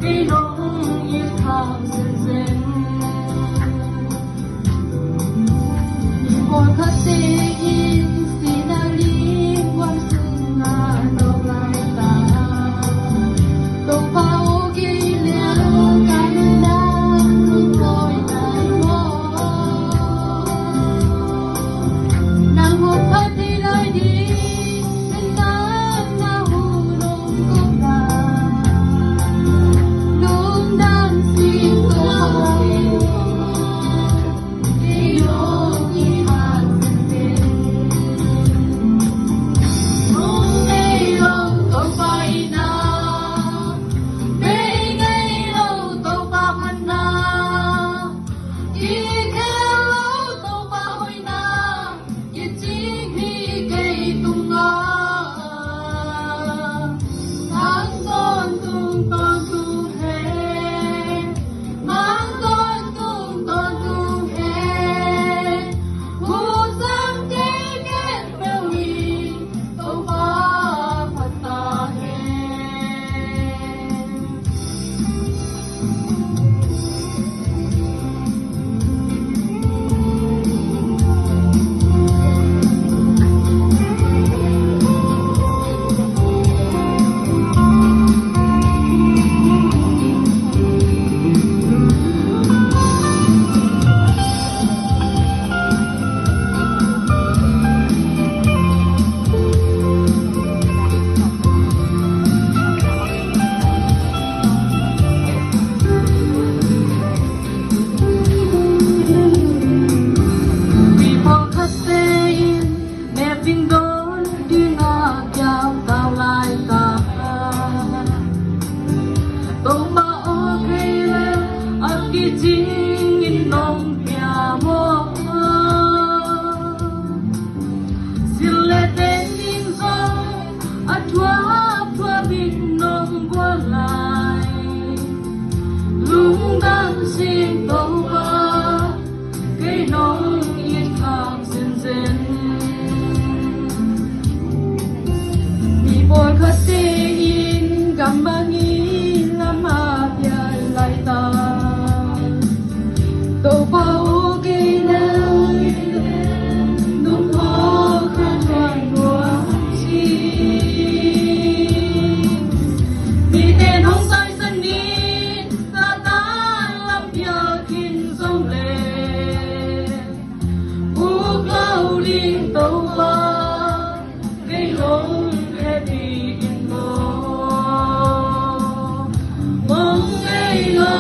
cây nông ít thang dần dần một khắc in sinali quan sung na đâu lại ta đâu bao kỳ liêu cánh đàn lúc lối nàng mơ nàng một khắc đi lời đi nên nắng na hu nông công đà nông đàn xin tôi chính nông nhà mơ xin lệ tên in dòng ở thua bình nông qua lại lung đang xin tàu ba cây nông ít hàng dần dần mi bồi khát in gam bangi lama bia lại ta đâu bao kỳ nơi nung khó khăn hoàn hoa chi vì tên hông sai sân đi ta ta làm nhờ kinh dòng lệ buộc lâu đi tàu ba cây lông khe đi in mơ mong cây lông